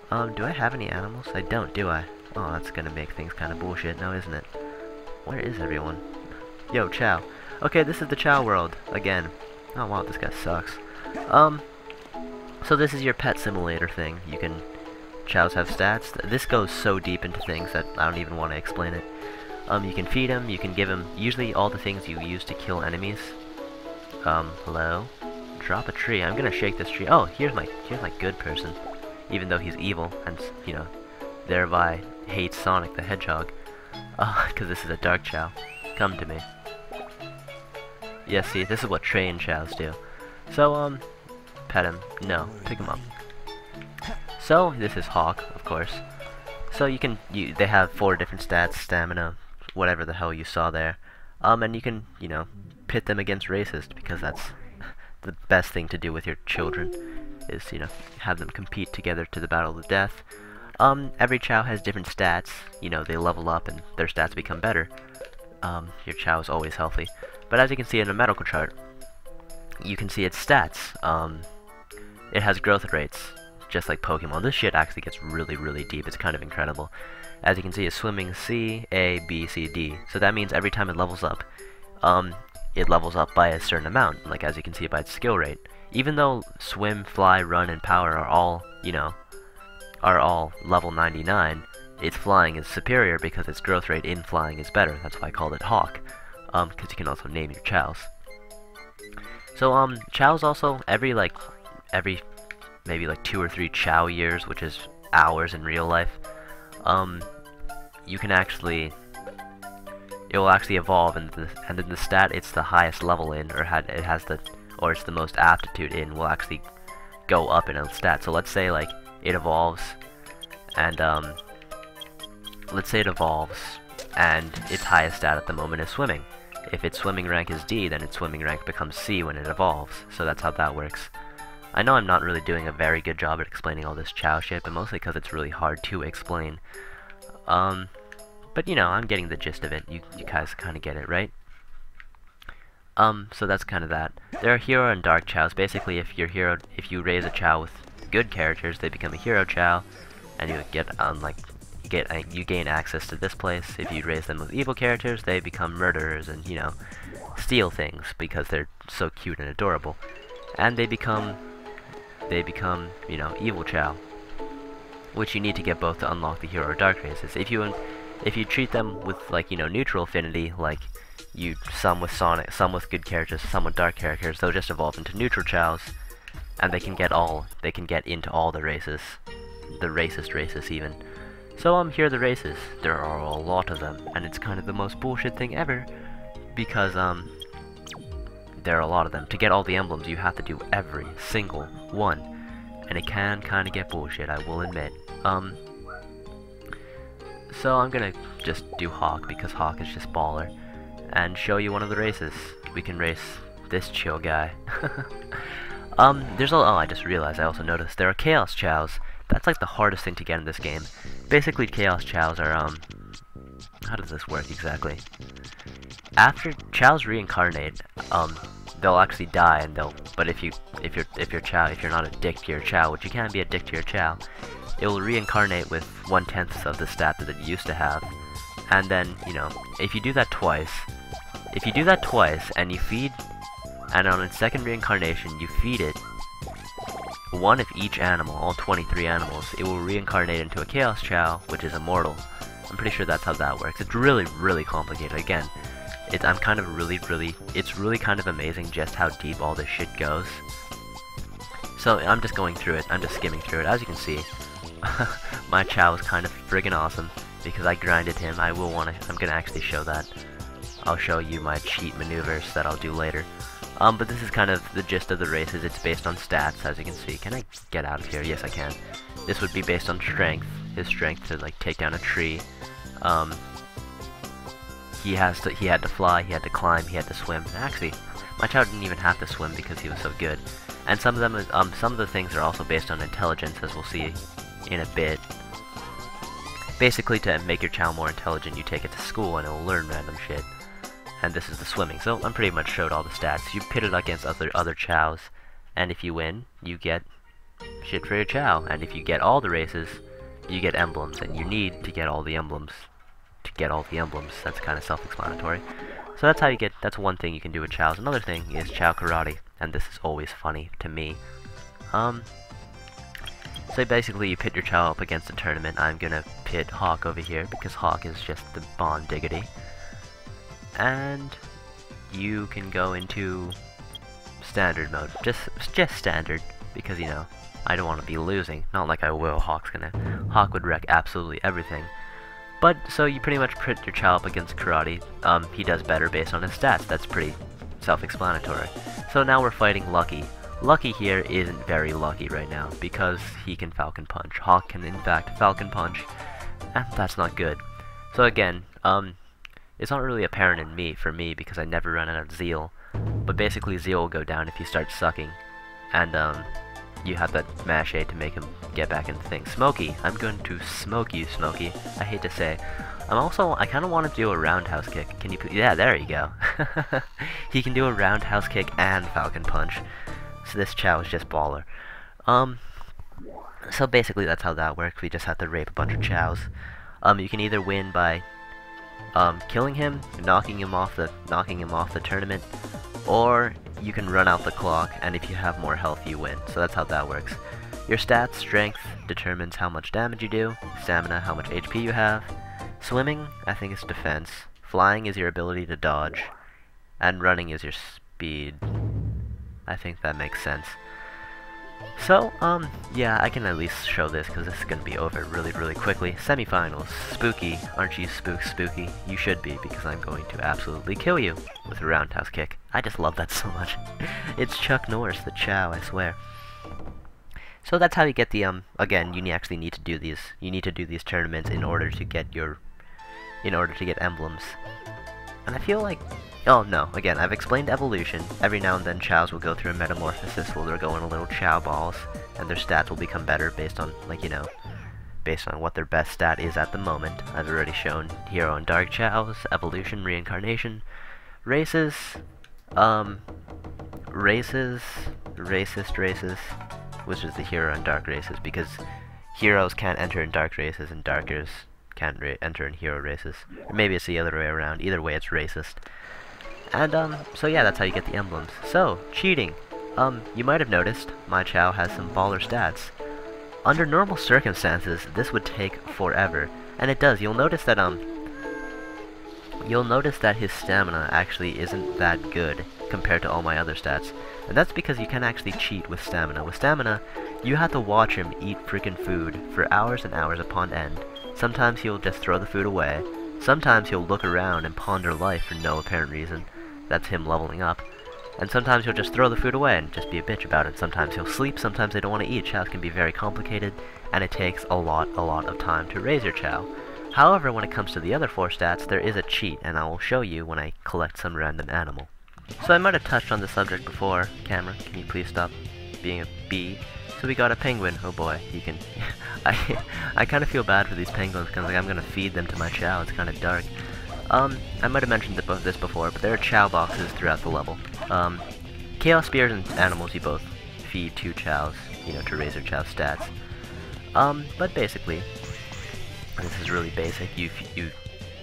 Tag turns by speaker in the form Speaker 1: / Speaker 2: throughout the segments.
Speaker 1: Do I have any animals? I don't, do I? Oh, that's gonna make things kind of bullshit now, isn't it? Where is everyone? Yo, Chow. Okay, this is the Chow world, again. Oh wow, this guy sucks. So this is your pet simulator thing. You can... Chows have stats. This goes so deep into things that I don't even want to explain it. You can feed him, you can give him usually all the things you use to kill enemies. Hello? Drop a tree. I'm gonna shake this tree. Oh, here's my good person. Even though he's evil and, you know, thereby hates Sonic the Hedgehog. Because this is a dark Chow. Come to me. Yeah, see, this is what trained Chows do. So, pet him. No, pick him up. So, this is Hawk, of course. So they have 4 different stats, stamina, whatever the hell you saw there. And you can, you know, pit them against racist, because that's the best thing to do with your children, is, you know, have them compete together to the battle of the death. Every Chow has different stats, you know, they level up and their stats become better. Your Chow is always healthy. But as you can see in the medical chart, you can see its stats. It has growth rates, just like Pokemon. This shit actually gets really, really deep. It's kind of incredible. As you can see, it's swimming C, A, B, C, D. So that means every time it levels up by a certain amount, like as you can see by its skill rate. Even though swim, fly, run, and power are all, you know, are all level 99, its flying is superior because its growth rate in flying is better. That's why I called it Hawk. Because you can also name your Chows. So, Chows also, every maybe like 2 or 3 Chow years, which is hours in real life, you can actually, it will actually evolve, and then the stat it's the highest level in, or it's the most aptitude in, will actually go up in a stat. So let's say like it evolves, and its highest stat at the moment is swimming. If its swimming rank is D, then its swimming rank becomes C when it evolves. So that's how that works. I know I'm not really doing a very good job at explaining all this Chow shit, but mostly because it's really hard to explain. But you know, I'm getting the gist of it. You guys kind of get it, right? So that's kind of that. There are hero and dark Chows. Basically, if you raise a Chow with good characters, they become a hero Chow, and you get you gain access to this place. If you raise them with evil characters, they become murderers and, you know, steal things because they're so cute and adorable. And they become, you know, evil Chow, which you need to get both to unlock the hero or dark races. If you treat them with, like, you know, neutral affinity, like some with Sonic, some with good characters, some with dark characters, they'll just evolve into neutral Chows, and they can get into all the races, the racist races even. So here are the races. There are a lot of them, and it's kind of the most bullshit thing ever, because there are a lot of them. To get all the emblems, you have to do every single one, and it can kind of get bullshit, I will admit. So I'm gonna just do Hawk, because Hawk is just baller, and show you one of the races. We can race this chill guy. I just realized, I also noticed, there are Chaos Chows. That's like the hardest thing to get in this game. Basically, Chaos Chows are, how does this work exactly? After Chows reincarnate, they'll actually die, and but if you're not a dick to your Chow, which you can be a dick to your Chow, it will reincarnate with 1/10 of the stat that it used to have. And then, you know, if you do that twice, and you feed, and on its second reincarnation, you feed it one of each animal, all 23 animals, it will reincarnate into a Chaos Chow, which is immortal. I'm pretty sure that's how that works. It's really, really complicated. Again, it's really kind of amazing just how deep all this shit goes. So I'm just going through it. I'm just skimming through it. As you can see, my Chow is kind of friggin' awesome because I grinded him. I'm gonna actually show that. I'll show you my cheat maneuvers that I'll do later. But this is kind of the gist of the races. It's based on stats, as you can see. Can I get out of here? Yes, I can. This would be based on strength. His strength to, like, take down a tree. He had to fly, he had to climb, he had to swim. Actually, my Chow didn't even have to swim because he was so good. And some of the things are also based on intelligence, as we'll see in a bit. Basically, to make your Chow more intelligent, you take it to school and it will learn random shit. And this is the swimming. So I'm pretty much showed all the stats. You pit it against other Chows, and if you win, you get shit for your Chow. And if you get all the races, you get emblems, and you need to get all the emblems. That's kind of self-explanatory. So that's how you get, that's one thing you can do with Chows. Another thing is Chow Karate, and this is always funny to me. So basically you pit your Chow up against a tournament. I'm gonna pit Hawk over here, because Hawk is just the Bon Diggity. And you can go into standard mode, just standard, because, you know, I don't want to be losing. Not like I will. Hawk would wreck absolutely everything. But, so you pretty much put your Chow up against Karate. He does better based on his stats. That's pretty self-explanatory. So now we're fighting Lucky. Lucky here isn't very lucky right now, because he can Falcon Punch. Hawk can, in fact, Falcon Punch, and that's not good. So again, it's not really apparent for me, because I never run out of Zeal. But basically, Zeal will go down if you start sucking. And, you have that mash A to make him get back into things. Smokey, I'm going to smoke you, Smokey. I hate to say. I kind of want to do a roundhouse kick. Can you yeah, there you go. He can do a roundhouse kick and Falcon Punch. So this Chow is just baller. So basically that's how that works. We just have to rape a bunch of Chows. You can either win by killing him, knocking him off the tournament, or you can run out the clock, and if you have more health, you win. So that's how that works. Your stats, strength, determines how much damage you do. Stamina, how much HP you have. Swimming, I think it's defense. Flying is your ability to dodge. And running is your speed. I think that makes sense. So, yeah, I can at least show this, because this is going to be over really, really quickly. Semifinals. Spooky. Aren't you spooky? You should be, because I'm going to absolutely kill you with a roundhouse kick. I just love that so much. It's Chuck Norris, the Chow, I swear. So that's how you get the, again, you actually need to do these. You need to do these tournaments in order to get emblems. And I feel like, oh no, again, I've explained evolution. Every now and then Chows will go through a metamorphosis where they'll go into little Chow balls, and their stats will become better based on, like, you know, based on what their best stat is at the moment. I've already shown Hero and Dark Chows, evolution, reincarnation, races, racist races, which is the Hero and Dark races, because heroes can't enter in dark races and darkers can't enter in hero races. Or maybe it's the other way around. Either way, it's racist. And, so yeah, that's how you get the emblems. So, cheating. You might have noticed my Chow has some baller stats. Under normal circumstances, this would take forever. And it does. You'll notice that his stamina actually isn't that good compared to all my other stats. And that's because you can actually cheat with stamina. With stamina, you have to watch him eat freaking food for hours and hours upon end. Sometimes he'll just throw the food away. Sometimes he'll look around and ponder life for no apparent reason. That's him leveling up. And sometimes he'll just throw the food away and just be a bitch about it. Sometimes he'll sleep, sometimes they don't want to eat. Chows can be very complicated, and it takes a lot of time to raise your Chow. However, when it comes to the other 4 stats, there is a cheat, and I will show you when I collect some random animal. So I might have touched on the subject before. Camera, can you please stop being a bee? So we got a penguin. Oh boy, he can... I kind of feel bad for these penguins, because like, I'm going to feed them to my Chow. It's kind of dark. I might have mentioned this before, but there are Chow boxes throughout the level. Chaos Spears and animals, you both feed 2 Chows, you know, to raise their Chow stats. But basically, this is really basic. You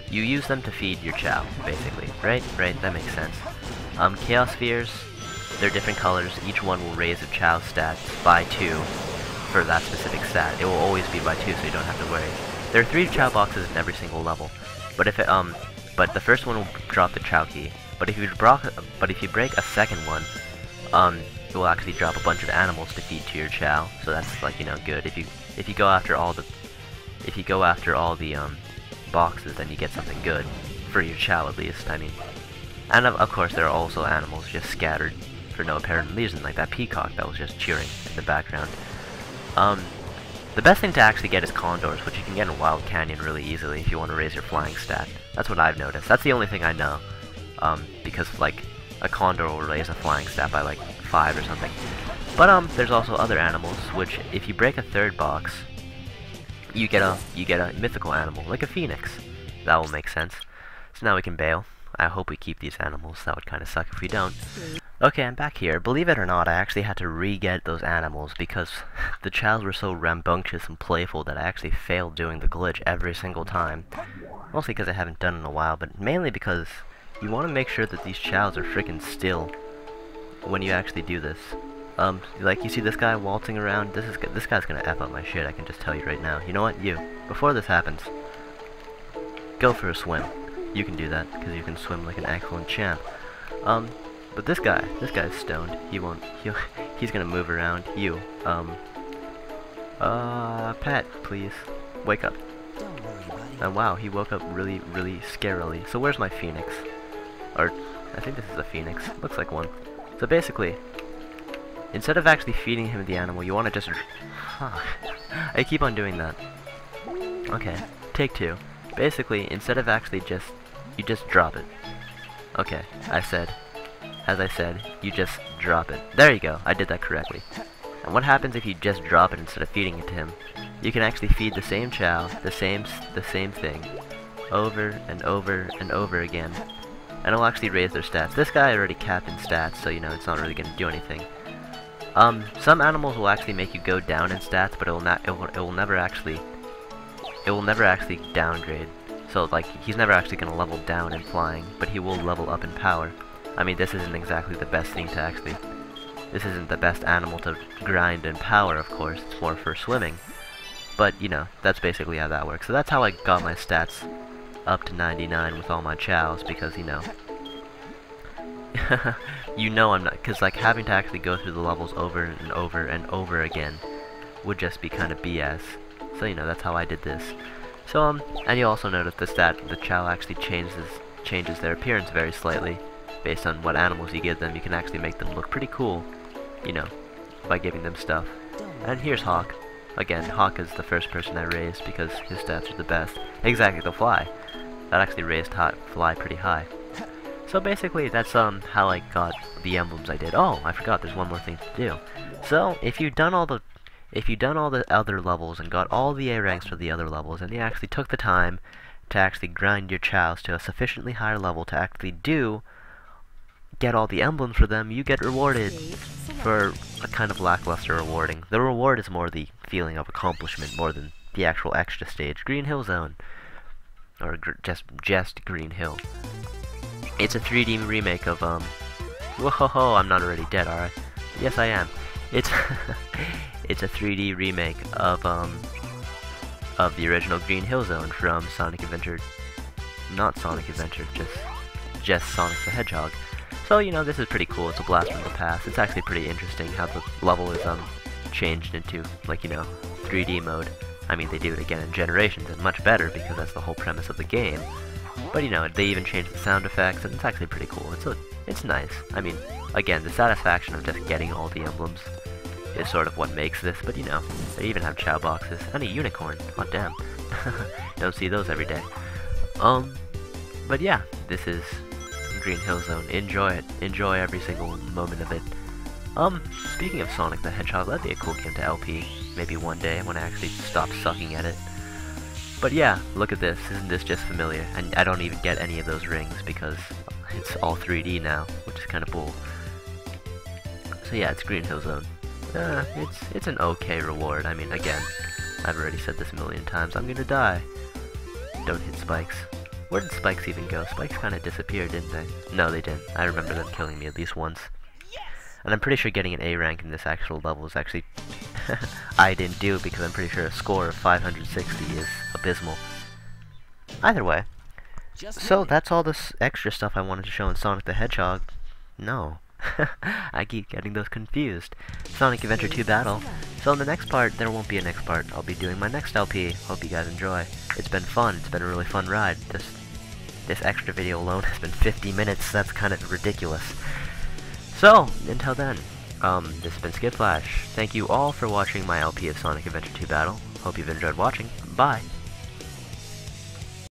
Speaker 1: use them to feed your Chow, basically. Right, that makes sense. Chaos Spheres, they're different colors. Each one will raise a Chow stat by 2 for that specific stat. It will always be by 2, so you don't have to worry. There are 3 Chow boxes in every single level. But if it, but the first one will drop the Chow key. But if you break a second one, it will actually drop a bunch of animals to feed to your Chow. So that's, like, you know, good. If you go after all the boxes, then you get something good for your Chow, at least. I mean, and of course there are also animals just scattered for no apparent reason, like that peacock that was just cheering in the background. The best thing to actually get is condors, which you can get in Wild Canyon really easily if you want to raise your flying stat. That's what I've noticed. That's the only thing I know. Because, like, a condor will raise a flying stat by, like, 5 or something. But, there's also other animals, which, if you break a 3rd box, you get a mythical animal, like a phoenix. That will make sense. So now we can bail. I hope we keep these animals. That would kind of suck if we don't. Okay, I'm back here. Believe it or not, I actually had to re-get those animals because the chows were so rambunctious and playful that I actually failed doing the glitch every single time. Mostly because I haven't done it in a while, but mainly because you want to make sure that these chows are freaking still when you actually do this. Like you see this guy waltzing around, this guy's gonna F up my shit, I can just tell you right now. You know what? You, before this happens, go for a swim. You can do that, because you can swim like an excellent champ. But this guy's stoned. He's gonna move around. You, pet, please. Wake up.
Speaker 2: Don't worry, buddy.
Speaker 1: And wow, he woke up really, really scarily. So where's my phoenix? Or, I think this is a phoenix. Looks like one. So basically, instead of actually feeding him the animal, you want to just... I keep on doing that. Okay, take two. Basically, instead of actually you just drop it. Okay, as I said, you just drop it. There you go, I did that correctly. And what happens if you just drop it instead of feeding it to him? You can actually feed the same chow, the same thing, over and over and over again. And it'll actually raise their stats. This guy already capped in stats, so you know, it's not really going to do anything. Some animals will actually make you go down in stats, but it will never actually downgrade. So like, he's never actually going to level down in flying, but he will level up in power. I mean, this isn't exactly the best thing to actually... This isn't the best animal to grind in power, of course. It's more for swimming. But, you know, that's basically how that works. So that's how I got my stats up to 99 with all my chows, because, you know... you know I'm not... Because, like, having to actually go through the levels over and over and over again would just be kind of BS. So, you know, that's how I did this. So, and you also notice the chow actually changes their appearance very slightly. Based on what animals you give them, you can actually make them look pretty cool, you know, by giving them stuff. And here's Hawk. Again, Hawk is the first person I raised because his stats are the best. Exactly, the fly. That actually raised fly pretty high. So basically, that's how I got the emblems I did. Oh, I forgot, there's one more thing to do. So, if you've done all the other levels and got all the A ranks for the other levels, and you actually took the time to actually grind your chows to a sufficiently higher level to actually get all the emblems for them, you get rewarded for a kind of lackluster rewarding. The reward is more the feeling of accomplishment more than the actual extra stage. Green Hill Zone. Or just Green Hill. It's a 3D remake of, whoa, I'm not already dead, alright? Yes, I am. It's it's a 3D remake of the original Green Hill Zone from Sonic Adventure. Not Sonic Adventure, just Sonic the Hedgehog. So, you know, this is pretty cool. It's a blast from the past. It's actually pretty interesting how the level is changed into, like, you know, 3D mode. I mean, they do it again in Generations, and much better because that's the whole premise of the game. But, you know, they even changed the sound effects, and it's actually pretty cool. It's nice. I mean, again, the satisfaction of just getting all the emblems is sort of what makes this, but, you know, they even have chow boxes, and a unicorn. Oh, damn. Don't see those every day. But yeah, this is Green Hill Zone. Enjoy it. Enjoy every single moment of it. Speaking of Sonic the Hedgehog, that'd be a cool game to LP. Maybe one day when I actually stop sucking at it. But yeah, look at this. Isn't this just familiar? And I don't even get any of those rings because it's all 3D now, which is kind of cool. So yeah, it's Green Hill Zone. It's an okay reward. I mean, again, I've already said this a million times. I'm gonna die. Don't hit spikes. Where did spikes even go? Spikes kind of disappeared, didn't they? No, they didn't. I remember them killing me at least once. And I'm pretty sure getting an A rank in this actual level is actually... I didn't do because I'm pretty sure a score of 560 is abysmal. Either way. So that's all this extra stuff I wanted to show in Sonic the Hedgehog. No. I keep getting those confused. Sonic Adventure 2 Battle. So in the next part, there won't be a next part. I'll be doing my next LP. Hope you guys enjoy. It's been fun. It's been a really fun ride. This extra video alone has been 50 minutes. That's kind of ridiculous. So, until then, this has been Skip Flash. Thank you all for watching my LP of Sonic Adventure 2 Battle. Hope you've enjoyed watching. Bye.